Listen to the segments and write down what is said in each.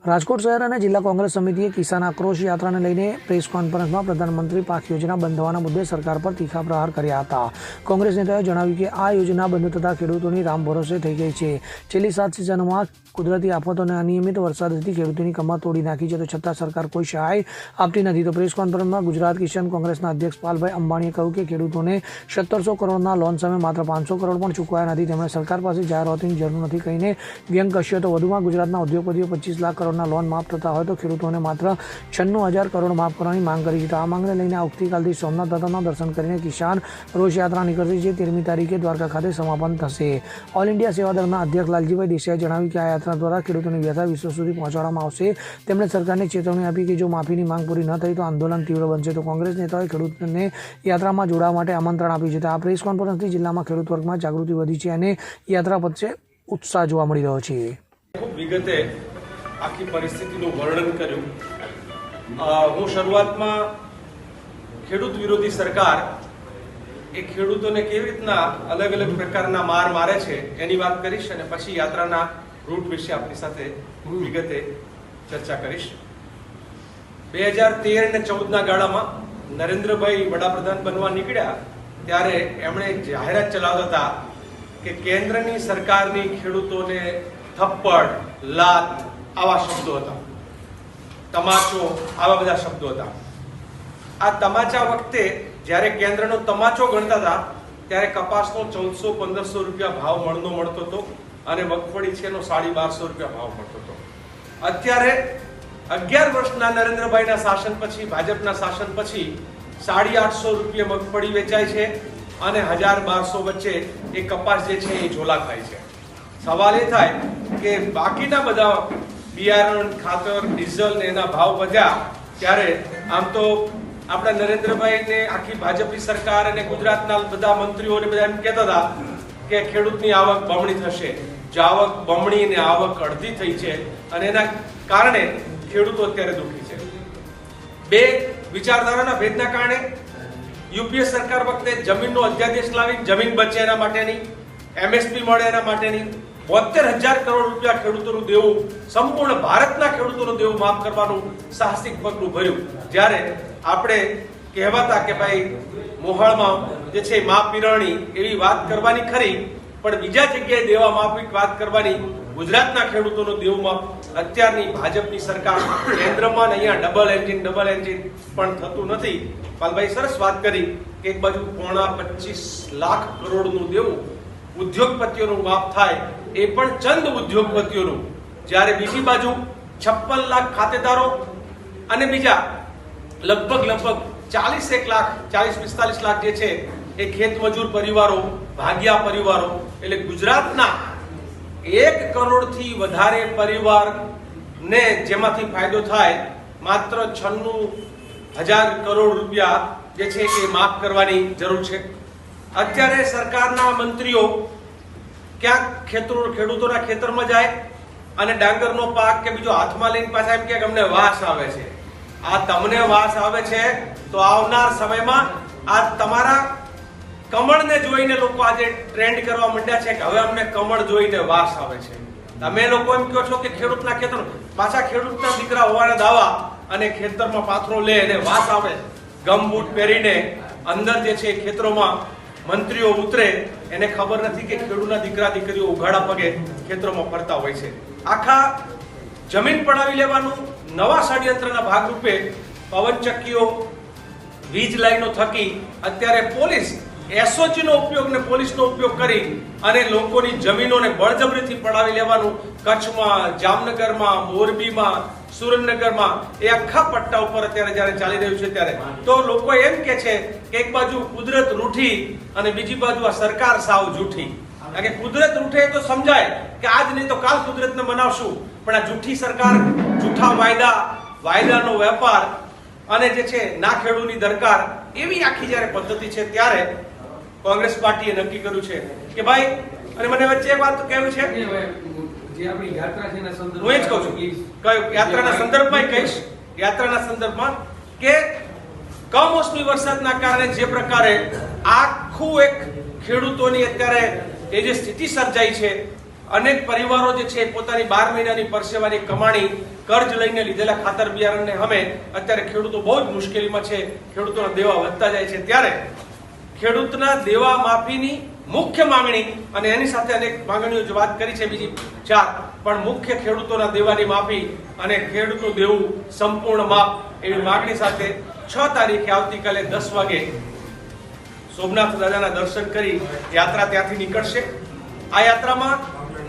રાજકોટ શહેર અને જિલ્લા કોંગ્રેસ સમિતિએ કિસાન આક્રોશ યાત્રાને લઈને પ્રેસ કોન્ફરન્સમાં પ્રધાનમંત્રી પાક યોજના બંધ થવાના મુદ્દે સરકાર પર તીખા પ્રહાર કર્યા હતા. કોંગ્રેસ નેતાઓએ જણાવ્યું કે આ યોજના બંધ થતાં ખેડૂતોની રામ ભરોસે થઈ ગઈ છે. છેલ્લી 7 સિઝનમાં કુદરતી આફતો અને અનિયમિત વરસાદથી ખેડૂતોની કમર તોડી નાખી છે, તો છતાં સરકાર કોઈ સહાય આપતી નથી. તો પ્રેસ કોન્ફરન્સમાં ગુજરાત કિસાન કોંગ્રેસના અધ્યક્ષ પાલભાઈ અંબાણીએ કહ્યું કે ખેડૂતોને 1700 કરોડના લોન સામે માત્ર 500 કરોડ પણ ચૂકવાયા નથી. તેમણે સરકાર પાસે જાહેરાતોની જરૂર નથી કહીને વ્યંગ કસ્યો. તો વધુમાં ગુજરાતના ઉદ્યોગપતિઓ 25 લાખ કરોડના લોન માફ થતા હોય તો ખેડૂતોને માત્ર 96,000 કરોડ માફ કરવાની માંગ કરી છે. તો આ માંગને લઈને આવતીકાલથી સોમનાથ દાદાના દર્શન કરીને કિસાન રોષ યાત્રા નીકળશે, જે 13મી તારીખે દ્વારકા ખાતે સમાપન થશે. ઓલ ઇન્ડિયા સેવાદળના અધ્યક્ષ લાલજીભાઈ દેસાઈએ જણાવ્યું કે આ યાત્રા દ્વારા ખેડૂતોની વ્યથા વિશ્વ સુધી પહોંચાડવામાં આવશે. તેમણે સરકારને ચેતવણી આપી કે જો માફીની માંગ પૂરી ન થઈ તો આંદોલન તીવ્ર બનશે. તો કોંગ્રેસ નેતાઓએ ખેડૂતોને યાત્રામાં જોડાવા માટે આમંત્રણ આપ્યું છે. તો આ પ્રેસ કોન્ફરન્સથી જિલ્લામાં ખેડૂત વર્ગમાં જાગૃતિ વધી છે અને યાત્રા પ્રત્યે ઉત્સાહ જોવા મળી રહ્યો છે. ખૂબ વિગતે આખી પરિસ્થિતિનું વર્ણન કર્યું. હું શરૂઆતમાં ખેડૂત વિરોધી સરકાર એ ખેડૂતોને કેવી રીતના અલગ અલગ પ્રકારના માર મારે છે એની વાત કરીશ અને પછી યાત્રાના રૂટ વિશે આપણી સાથે વિગતે ચર્ચા કરીશ. 2013 અને 14ના ગાળામાં નરેન્દ્રભાઈ વડાપ્રધાન બનવા નીકળ્યા ત્યારે એમણે જાહેરાત ચલાવતા હતા કે કેન્દ્રની સરકારની ખેડૂતોને થપ્પડ, લાત આવા શબ્દો હતા, તમાચો આવા બધા શબ્દો હતા. આ તમાચા વખતે જ્યારે કેન્દ્રનો તમાચો ગણતા હતા ત્યારે કપાસનો 1400-1500 રૂપિયા ભાવ મણનો મળતો હતો અને મગફળી છે એનો 1250 રૂપિયા ભાવ મળતો હતો. અત્યારે 11 વર્ષના નરેન્દ્રભાઈના શાસન પછી, ભાજપના શાસન પછી 850 રૂપિયા મગફળી વેચાય છે અને 1000-1200 વચ્ચે એ કપાસ જે છે એ ઝોલા ખાય છે. સવાલ એ થાય કે બાકીના બધા બિયારણ, ખાતર, ડીઝલ ને એના ભાવ વધ્યા ત્યારે આમ તો આપણા નરેન્દ્રભાઈને આખી ભાજપની સરકાર અને ગુજરાતના બધા મંત્રીઓને બધા એમ કહેતા હતા કે ખેડૂતની આવક બમણી થશે. જો આવક બમણી ને આવક અડધી થઈ છે અને એના કારણે ખેડૂતો અત્યારે દુઃખી છે. બે વિચારધારાના ભેદના કારણે યુપીએ સરકાર વખતે જમીનનો અધ્યાદેશ લાવી જમીન બચે એના માટેની, એમએસપી મળે એના માટેની 72,000 કરોડ રૂપિયા ખેડૂતોનું દેવું, સંપૂર્ણ ભારતના ખેડૂતોનું દેવું માફ કરવાનું સાહસિક પગલું ભર્યું. જ્યારે આપણે કહેવાતા કે ભાઈ મોહાળમાં જે છે માફ વિરણી એવી વાત કરવાની ખરી, પણ બીજા જગ્યાએ દેવા માફી વાત કરવાની. ગુજરાતના ખેડૂતોનું દેવું માફ અત્યારની ભાજપની સરકાર કેન્દ્રમાં અહીંયા ડબલ એન્જિન પણ થતું નથી. પાલભાઈ સરસ વાત કરી કે એક બાજુ 25 લાખ કરોડનું દેવું ઉદ્યોગપતિઓનું માફ થાય, એ પણ ચંદ ઉદ્યોગપતિઓનું, જ્યારે બીજી બાજુ 56 લાખ ખાતેદારો અને બીજા લગભગ 40-45 લાખ જે છે એ ખેત મજૂર પરિવારો, ભાગ્યા પરિવારો, એટલે ગુજરાતના 1 કરોડથી વધારે પરિવારને જેમાંથી ફાયદો થાય માત્ર 96,000 કરોડ રૂપિયા જે છે એ માફ કરવાની જરૂર છે. અત્યારે સરકારના મંત્રીઓ ક્યાંક ખેડૂતોના ખેતરમાં જાય અને ડાંગરનો પાક કે બીજો હાથમાં લઈને પાછા એમ કે અમને વાસ આવે છે. આ તમને વાસ આવે છે તો આવનાર સમયમાં આ તમારા કમળને જોઈને લોકો આજે ટ્રેન્ડ કરવા માંડ્યા છે કે હવે અમને કમળ જોઈને વાસ આવે છે. તમે લોકો એમ કહો છો કે ખેડૂતના ખેતર, પાછા ખેડૂતના દીકરા હોવાના દાવા અને ખેતરમાં પાથરો લે અને વાસ આવે. ગમબૂટ પહેરીને અંદર જે છે ખેતરોમાં મંત્રીઓ ઉતરે, એને ખબર નથી કે ખેડૂતના દીકરા દીકરીઓ ઉઘાડા પગે ખેતરોમાં ફરતા હોય છે. આખા જમીન પડાવી લેવાનું નવા ષડયંત્રના ભાગરૂપે પવનચક્કીઓ, વીજ લાઈનો થકી અત્યારે પોલીસ એસઓજીનો ઉપયોગ ને પોલીસનો ઉપયોગ કરી અને લોકોની જમીનોને બળજબરીથી પડાવી લેવાનું કચ્છમાં, જામનગરમાં, મોરબીમાં, સુરેન્દ્રનગરમાં એ આખા પટ્ટા ઉપર અત્યારે જ્યારે ચાલી રહ્યું છે ત્યારે તો લોકો એમ કે છે કે એક બાજુ કુદરત રૂઠી અને બીજી બાજુ આ સરકાર સાવ જૂઠી. કારણ કે કુદરત રૂઠે તો સમજાય કે આજ નહીં તો કાલ કુદરતને મનાવશું, પણ આ જૂઠી સરકાર, જૂઠા વાયદાનો વેપાર અને જે છે ના ખેડૂની દરકાર, એવી આખી જ્યારે પદ્ધતિ છે ત્યારે કોંગ્રેસ પાર્ટીએ નક્કી કર્યું છે કે ભાઈ, અને મને વચ્ચે એક વાત કહેવું છે, જે આપણી યાત્રા છે એના સંદર્ભમાં હું એ જ કહું છું, યાત્રાના સંદર્ભમાં કહીશ, યાત્રાના સંદર્ભમાં કે કમોસમી વરસાદના કારણે જે પ્રકારે આખું એક ખેડૂતોની અત્યારે એ જે સ્થિતિ સર્જાઈ છે અનેક પરિવારો જે છે પોતાની 12 મહિનાની પરસેવાની કમાણી કર્જ લઈને લીધેલા ખાતર બિયારણને અમે અત્યારે ખેડૂતો બહુ જ મુશ્કેલીમાં છે, ખેડૂતોના દેવા વધતા જાય છે, ત્યારે ખેડૂતના દેવા માફીની મુખ્ય માંગણી, અને એની સાથે અનેક માંગણીઓ જે વાત કરી છે બીજી 4, પણ મુખ્ય ખેડૂતોના દેવાની માફી અને ખેડૂતનું દેવું સંપૂર્ણ માફ એવી માંગણી સાથે 6 તારીખે આવતીકાલે 10 વાગે સોમનાથ દાદાના દર્શન કરી યાત્રા ત્યાંથી નીકળશે. આ યાત્રામાં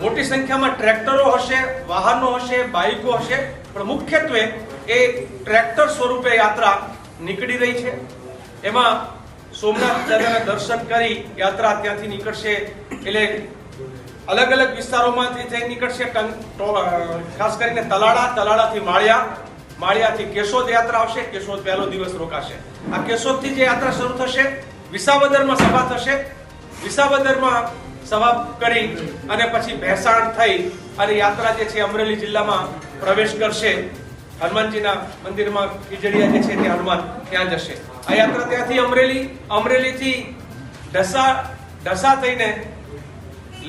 મોટી સંખ્યામાં ટ્રેક્ટરો હશે, વાહનો હશે, બાઇકો હશે, પણ મુખ્યત્વે એ ટ્રેક્ટર સ્વરૂપે યાત્રા નીકળી રહી છે. એમાં સોમનાથ દાદાના દર્શન કરી યાત્રા ત્યાંથી નીકળશે, એટલે અલગ અલગ વિસ્તારોમાંથી થઈ નીકળશે. ખાસ કરીને તલાળાથી માળિયાથી કેશોદ યાત્રા આવશે. કેશોદ પહેલો દિવસ રોકાશે. આ કેશોદથી જે યાત્રા શરૂ થશે, વિસાવદરમાં સભા થશે, વિસાવદરમાં સભા કરી અને પછી ભેસાણ થઈ અને યાત્રા જે છે અમરેલી જિલ્લામાં પ્રવેશ કરશે. હનુમાનજીના મંદિરમાં ખીજડીયા જે છે તે હનુમાન ત્યાં જશે. આ યાત્રા ત્યાંથી અમરેલીથી ઢસા થઈને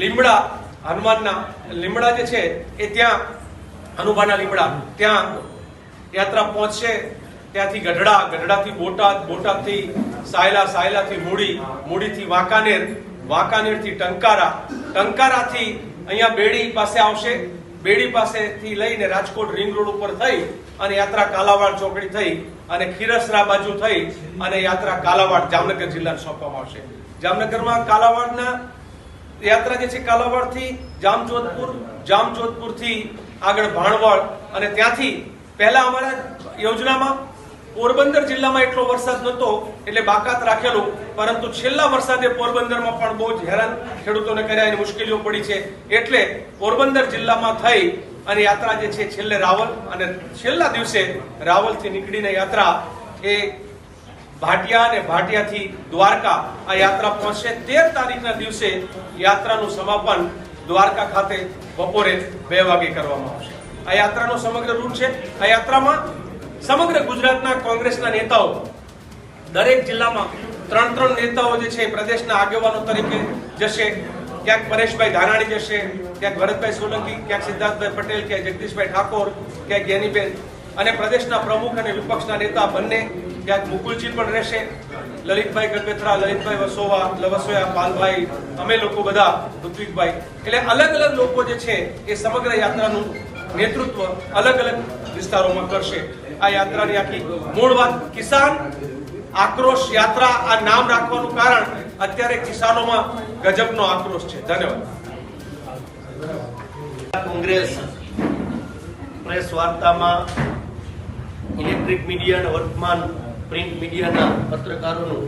લીમડા, હનુમાનના લીમડા જે છે એ ત્યાં હનુમાનના લીમડા ત્યાં યાત્રા પહોંચશે. ત્યાંથી ગઢડાથી બોટાદથી સાયલાથી મૂડીથી વાંકાનેરથી ટંકારાથી અહીંયા બેડી પાસે આવશે. બેડી પાસેથી લઈને રાજકોટ રિંગ રોડ ઉપર થઈ અને યાત્રા કાલાવાડ ચોકડી થઈ અને ખીરસરા બાજુ થઈ અને યાત્રા કાલાવાડ જામનગર જિલ્લાને સોંપવામાં આવશે. જામનગરમાં કાલાવાડના યાત્રા જે છે કાલાવાડથી જામજોધપુરથી આગળ ભાણવડ અને ત્યાંથી પહેલા અમારા યોજનામાં પોરબંદર જિલ્લામાં એટલો વરસાદ નહોતો એટલે બાકાત રાખેલું, પરંતુ છેલ્લા વરસાદે પોરબંદરમાં પણ બહુ જ હેરાન ખેડૂતોને કર્યા, એની મુશ્કેલીઓ પડી છે. એટલે પોરબંદર જિલ્લામાં થઈ અને યાત્રા જે છે છેલ્લે રાવલ, અને છેલ્લા દિવસે રાવલથી નીકળીને યાત્રા એ ભાટિયા અને ભાટિયાથી દ્વારકા આ યાત્રા પહોંચશે. 13 તારીખના દિવસે યાત્રાનું સમાપન દ્વારકા ખાતે બપોરે 2 વાગે કરવામાં આવશે. આ યાત્રાનો સમગ્ર રૂટ છે. આ યાત્રામાં સમગ્ર ગુજરાતના કોંગ્રેસના નેતાઓ, દરેક જિલ્લામાં 3 નેતાઓ જે છે પ્રદેશના આગેવાનો તરીકે જશે. ક્યાંક પરેશભાઈ ધાનાણી જશે, ક્યાંક ભરતભાઈ સોલંકી, ક્યાંક સિદ્ધાર્થભાઈ પટેલ, ક્યાંક જગદીશભાઈ ઠાકોર, ક્યાંક જ્ઞાનીબેન, અને પ્રદેશના પ્રમુખ અને વિપક્ષના નેતા બંને, ક્યાંક મુકુલજી પણ રહેશે, લલિતભાઈ ગગથરા, લલિતભાઈ વસોયા, પાલભાઈ, અમે લોકો બધા, ઋત્વિકભાઈ, એટલે અલગ અલગ લોકો જે છે એ સમગ્ર યાત્રાનું નેતૃત્વ અલગ અલગ વિસ્તારોમાં કરશે. આ યાત્રાની આખી મૂળ વાત કિસાન આક્રોશ યાત્રા આ નામ રાખવાનું કારણ અત્યારે કિસાનોમાં ગજબનો આક્રોશ છે. ધન્યવાદ. કોંગ્રેસ પ્રેસ વાર્તામાં ઇલેક્ટ્રિક મીડિયા અને વર્તમાન પ્રિન્ટ મીડિયાના પત્રકારોનું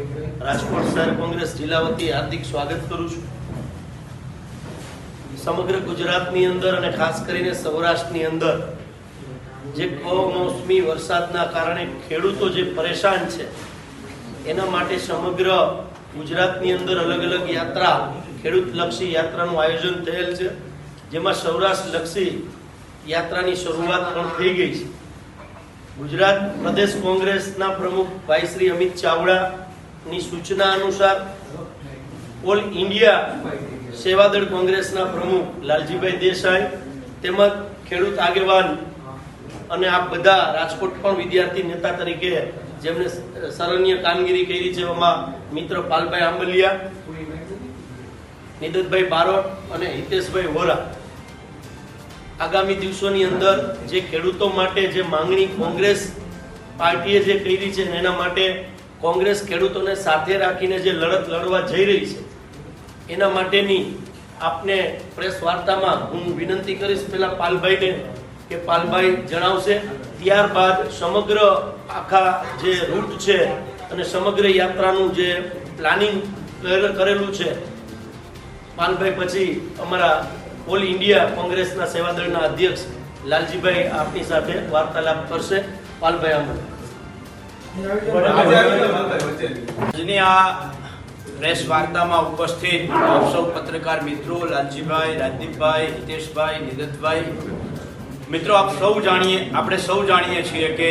રાજકોટ શહેર કોંગ્રેસ જિલ્લા વતી હાર્દિક સ્વાગત કરું છું. સમગ્ર ગુજરાતની અંદર અને ખાસ કરીને સૌરાષ્ટ્રની અંદર જે કમોસમી વરસાદના કારણે ખેડૂતો જે પરેશાન છે એના માટે સમગ્ર ગુજરાતની અંદર અલગ અલગ યાત્રા, ખેડૂતલક્ષી યાત્રાનું આયોજન થયેલ છે, જેમાં સૌરાષ્ટ્રલક્ષી યાત્રાની શરૂઆત પણ થઈ ગઈ છે. ગુજરાત પ્રદેશ કોંગ્રેસના પ્રમુખ ભાઈ શ્રી અમિત ચાવડાની સૂચના અનુસાર ઓલ ઇન્ડિયા સેવાદળ કોંગ્રેસના પ્રમુખ લાલજીભાઈ દેસાઈ તેમજ ખેડૂત આગેવાન અને આ બધા રાજકોટ પણ વિદ્યાર્થી નેતા તરીકે જેમને સરાહનીય કામગીરી કરી છે એમાં મિત્ર પાલભાઈ આંબલિયા, નિદતભાઈ બારોટ અને હિતેશભાઈ વોરા આગામી દિવસોની અંદર જે ખેડૂતો માટે જે માંગણી કોંગ્રેસ પાર્ટીએ જે કરી છે એના માટે કોંગ્રેસ ખેડૂતોને સાથે રાખીને જે લડત લડવા જઈ રહી છે એના માટેની આપને પ્રેસ વાર્તામાં હું વિનંતી કરીશ. પહેલા પાલભાઈને કે પાલભાઈ જણાવશે, ત્યારબાદ સમગ્ર આખા જે રૂટ છે અને સમગ્ર યાત્રાનું જે પ્લાનિંગ કરેલું છે પાલભાઈ પછી અમારા ઓલ ઇન્ડિયા કોંગ્રેસના સેવાદળના અધ્યક્ષ લાલજીભાઈ આપની સાથે વાર્તાલાપ કરશે. પાલભાઈ આજની આ પ્રેસ વાર્તામાં ઉપસ્થિત સૌ પત્રકાર મિત્રો, લાલજીભાઈ, રાજદીપભાઈ, હિતેશભાઈ, નિદતભાઈ, મિત્રો આપણે સૌ જાણીએ છીએ કે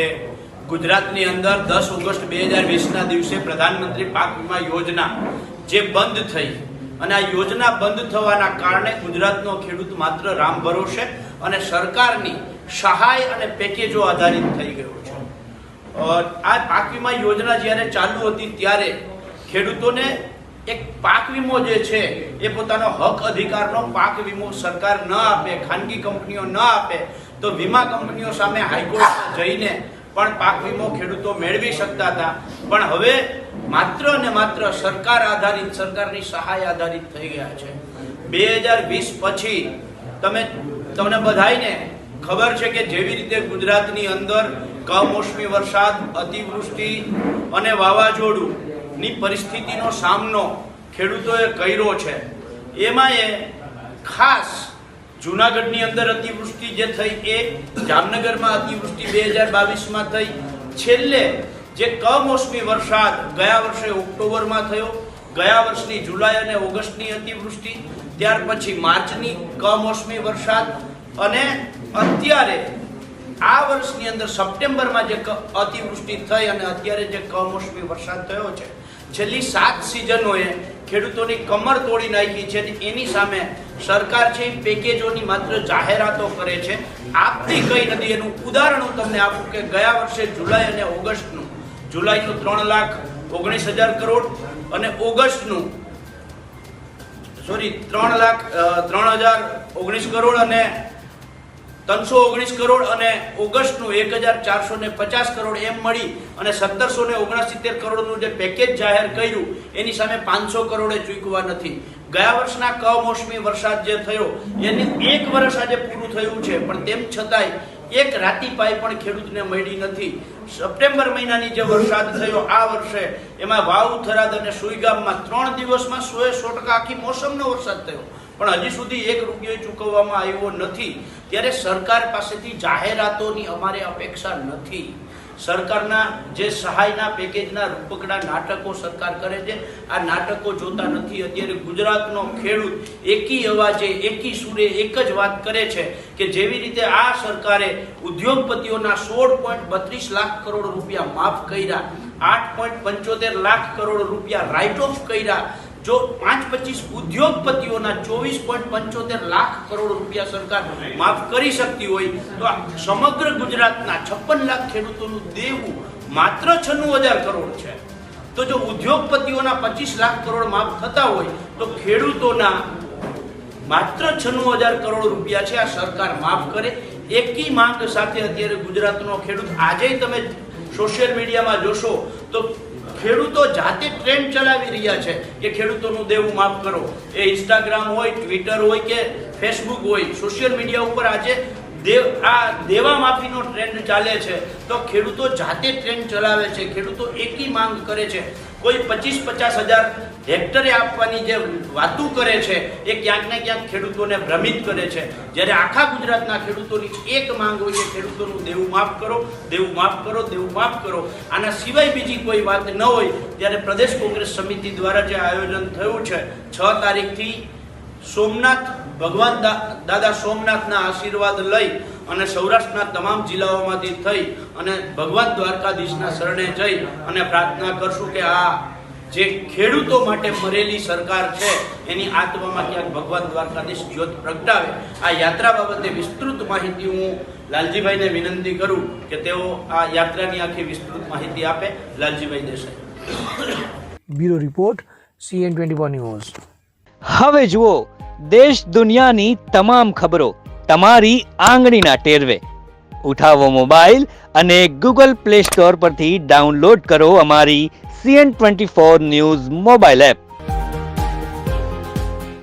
ગુજરાતની અંદર 10 ઓગસ્ટ 2020ના દિવસે પ્રધાનમંત્રી પાક વીમા યોજના જે બંધ થઈ અને આ યોજના બંધ થવાના કારણે ગુજરાતનો ખેડૂત માત્ર રામ ભરોસે અને સરકારની સહાય અને પેકેજો આધારિત થઈ ગયો છે. આ પાક વીમા યોજના જ્યારે ચાલુ હતી ત્યારે ખેડૂતોને એક પાક વીમો જે છે એ પોતાનો હક અધિકારનો પાક વીમો સરકાર ન આપે, ખાનગી કંપનીઓ ન આપે તો વીમા કંપનીઓ સામે હાઈકોર્ટમાં જઈને પણ પાક વીમો ખેડૂતો મેળવી શકતા હતા. પણ હવે માત્ર ને માત્ર સરકાર આધારિત, સરકારની સહાય આધારિત થઈ ગયા છે. 2020 પછી તમને બધાઈને ખબર છે કે જેવી રીતે ગુજરાતની અંદર કમોસમી વરસાદ, અતિવૃષ્ટિ અને વાવાઝોડું ની પરિસ્થિતિનો સામનો ખેડૂતોએ કર્યો છે. એમાં ખાસ જૂનાગઢની અંદર અતિવૃષ્ટિ જે થઈ એ જામનગરમાં અતિવૃષ્ટિ 2022માં થઈ. છેલ્લે જે કમોસમી વરસાદ ગયા વર્ષે ઓક્ટોબરમાં થયો, ગયા વર્ષની જુલાઈ અને ઓગસ્ટની અતિવૃષ્ટિ, ત્યાર પછી માર્ચની કમોસમી વરસાદ અને અત્યારે આ વર્ષની અંદર સપ્ટેમ્બરમાં જે અતિવૃષ્ટિ થઈ અને અત્યારે જે કમોસમી વરસાદ થયો છે, છેલ્લી 7 સિઝનોએ ખેડૂતોની કમર તોડી નાખી છે. એની સામે સરકાર છે એ પેકેજોની માત્ર જાહેરાતો કરે છે, આપતી કઈ નથી. એનું ઉદાહરણ હું તમને આપું કે ગયા વર્ષે જુલાઈ અને ઓગસ્ટનું, જુલાઈનું 3,19,000 કરોડ અને ઓગસ્ટનું 3,19 કરોડ અને 319 કરોડ અને ઓગસ્ટનું 1,450 કરોડ એમ મળી અને 1,769 કરોડનું જે પેકેજ જાહેર કર્યું એની સામે 500 કરોડે ચૂકવા નથી. ગયા વર્ષના કમોસમી વરસાદ જે થયો એની 1 વર્ષ આજે પૂરું થયું છે, પણ તેમ છતાંય એક રાતીપાઈ પણ ખેડૂતને મળી નથી. સપ્ટેમ્બર મહિનાની જે વરસાદ થયો આ વર્ષે, એમાં વાવ, થરાદ અને સુઈગામમાં 3 દિવસમાં 100% આખી મોસમનો વરસાદ થયો, પણ હજી સુધી 1 રૂપિયો ચૂકવવામાં આવ્યો નથી. ત્યારે સરકાર પાસેથી જાહેરાતોની અમારે અપેક્ષા નથી. સરકારના જે સહાયના પેકેજના રૂપકડા નાટકો સરકાર કરે છે, આ નાટકો જોતા નથી. અત્યારે ગુજરાતનો ખેડૂત એકી અવાજે, એકી સુરે એક જ વાત કરે છે કે જેવી રીતે આ સરકારે ઉદ્યોગપતિઓના 16.32 લાખ કરોડ રૂપિયા માફ કર્યા, 8.75 લાખ કરોડ રૂપિયા રાઇટ ઓફ કર્યા, જો 5-25 ઉદ્યોગપતિઓના 24.75 લાખ કરોડ રૂપિયા સરકાર માફ કરી શકતી હોય તો સમગ્ર ગુજરાતના 56 લાખ ખેડૂતોનું દેવું માત્ર 96,000 કરોડ છે. તો જો ઉદ્યોગપતિઓના 25 લાખ કરોડ માફ થતા હોય તો ખેડૂતોના માત્ર 96,000 કરોડ રૂપિયા છે આ સરકાર માફ કરે. એકી માંગ સાથે અત્યારે ગુજરાતનો ખેડૂત, આજે તમે સોશિયલ મીડિયામાં જોશો તો ખેડૂતો જાતે ટ્રેન્ડ ચલાવી રહ્યા છે કે ખેડૂતોનું દેવું માફ કરો. એ ઇન્સ્ટાગ્રામ હોય, ટ્વિટર હોય કે ફેસબુક હોય, સોશિયલ મીડિયા ઉપર આજે દેવા માફીનો ટ્રેન્ડ ચાલે છે. તો ખેડૂતો જાતે ટ્રેન્ડ ચલાવે છે, ખેડૂતો એકી માંગ કરે છે. કોઈ 25-50 હજાર હેક્ટરે આપવાની જે વાતો કરે છે એ ક્યાંક ને ક્યાંક ખેડૂતોને ભ્રમિત કરે છે. જ્યારે આખા ગુજરાતના ખેડૂતોની એક માંગ હોય કે ખેડૂતોનું દેવું માફ કરો, દેવું માફ કરો, દેવું માફ કરો. આના સિવાય બીજી કોઈ વાત ન હોય ત્યારે પ્રદેશ કોંગ્રેસ સમિતિ દ્વારા જે આયોજન થયું છે 6 તારીખથી સોમનાથ, ભગવાન દાદા સોમનાથના આશીર્વાદ લઈ અને સૌરાષ્ટ્રના તમામ જિલ્લાઓમાંથી થઈ અને ભગવાન દ્વારકાધીશના શરણે જઈ અને પ્રાર્થના કરશું કે આ જે ખેડૂતો માટે મરેલી સરકાર છે એની આત્મામાં ક્યાંક ભગવાન દ્વારકાધીશ જ્યોત પ્રગટાવે. આ યાત્રા બાબતે વિસ્તૃત માહિતી હું લાલજીભાઈને વિનંતી કરું કે તેઓ આ યાત્રાની આખી વિસ્તૃત માહિતી આપે. Laljibhai Desai. Bureau report, CN24 news. હવે જુઓ દેશ દુનિયાની તમામ ખબરો તમારી આંગળીના ટેરવે. ઉઠાવો મોબાઈલ અને Google Play Store પરથી ડાઉનલોડ કરો અમારી CN24 ન્યૂઝ મોબાઈલ એપ.